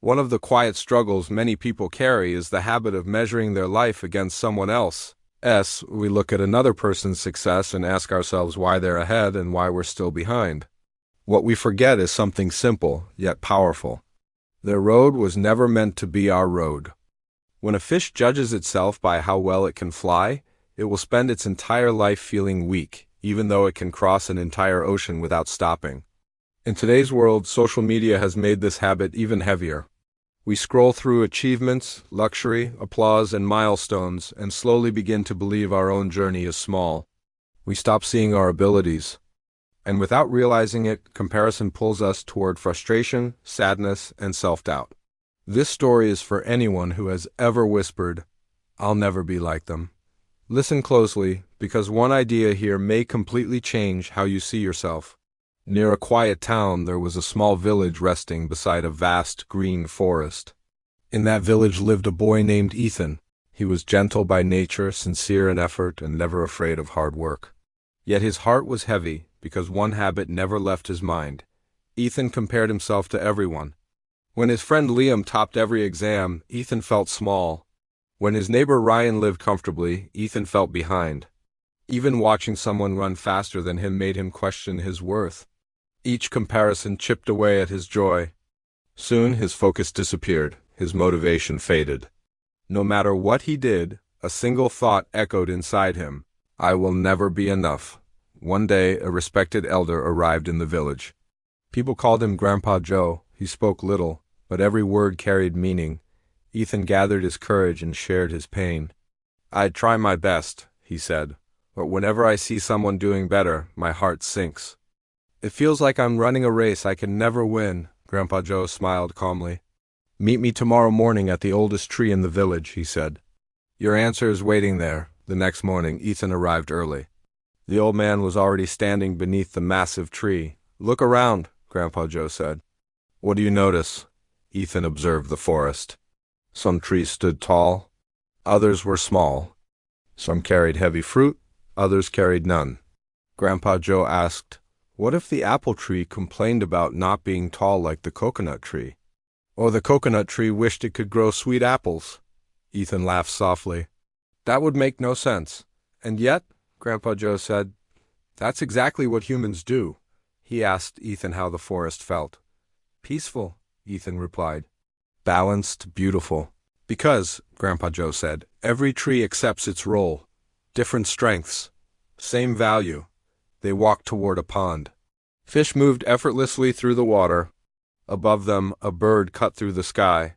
One of the quiet struggles many people carry is the habit of measuring their life against someone else's. We look at another person's success and ask ourselves why they're ahead and why we're still behind. What we forget is something simple, yet powerful. Their road was never meant to be our road. When a fish judges itself by how well it can fly, it will spend its entire life feeling weak, even though it can cross an entire ocean without stopping. In today's world, social media has made this habit even heavier. We scroll through achievements, luxury, applause, and milestones, and slowly begin to believe our own journey is small. We stop seeing our abilities. And without realizing it, comparison pulls us toward frustration, sadness, and self-doubt. This story is for anyone who has ever whispered, "I'll never be like them." Listen closely, because one idea here may completely change how you see yourself. Near a quiet town, there was a small village resting beside a vast green forest. In that village lived a boy named Ethan. He was gentle by nature, sincere in effort, and never afraid of hard work. Yet his heart was heavy, because one habit never left his mind. Ethan compared himself to everyone. When his friend Liam topped every exam, Ethan felt small. When his neighbor Ryan lived comfortably, Ethan felt behind. Even watching someone run faster than him made him question his worth. Each comparison chipped away at his joy. Soon his focus disappeared, his motivation faded. No matter what he did, a single thought echoed inside him: "I will never be enough." One day, a respected elder arrived in the village. People called him Grandpa Joe. He spoke little, but every word carried meaning. Ethan gathered his courage and shared his pain. "I try my best," he said, "but whenever I see someone doing better, my heart sinks. It feels like I'm running a race I can never win." Grandpa Joe smiled calmly. "Meet me tomorrow morning at the oldest tree in the village," he said. "Your answer is waiting there." The next morning, Ethan arrived early. The old man was already standing beneath the massive tree. "Look around," Grandpa Joe said. "What do you notice?" Ethan observed the forest. Some trees stood tall. Others were small. Some carried heavy fruit. Others carried none. Grandpa Joe asked, "What if the apple tree complained about not being tall like the coconut tree? Or the coconut tree wished it could grow sweet apples?" Ethan laughed softly. "That would make no sense. And yet," Grandpa Joe said, "that's exactly what humans do." He asked Ethan how the forest felt. "Peaceful," Ethan replied. "Balanced, beautiful." "Because," Grandpa Joe said, "every tree accepts its role. Different strengths. Same value." They walked toward a pond. Fish moved effortlessly through the water. Above them, a bird cut through the sky.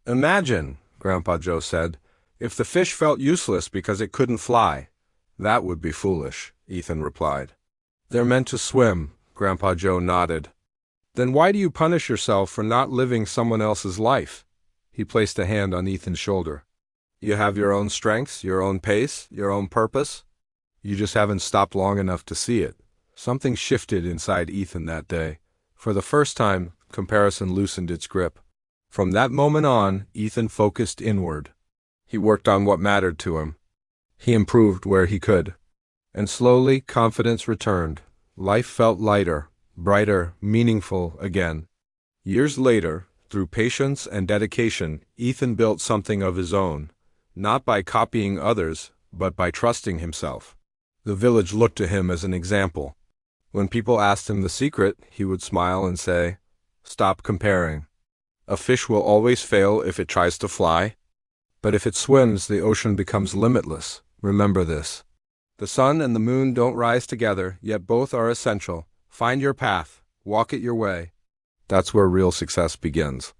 "Imagine," Grandpa Joe said, "if the fish felt useless because it couldn't fly." "That would be foolish," Ethan replied. "They're meant to swim," Grandpa Joe nodded. "Then why do you punish yourself for not living someone else's life?" He placed a hand on Ethan's shoulder. "You have your own strengths, your own pace, your own purpose. You just haven't stopped long enough to see it." Something shifted inside Ethan that day. For the first time, comparison loosened its grip. From that moment on, Ethan focused inward. He worked on what mattered to him. He improved where he could. And slowly, confidence returned. Life felt lighter, brighter, meaningful again. Years later, through patience and dedication, Ethan built something of his own, not by copying others, but by trusting himself. The village looked to him as an example. When people asked him the secret, he would smile and say, "Stop comparing. A fish will always fail if it tries to fly. But if it swims, the ocean becomes limitless. Remember this. The sun and the moon don't rise together, yet both are essential. Find your path. Walk it your way." That's where real success begins.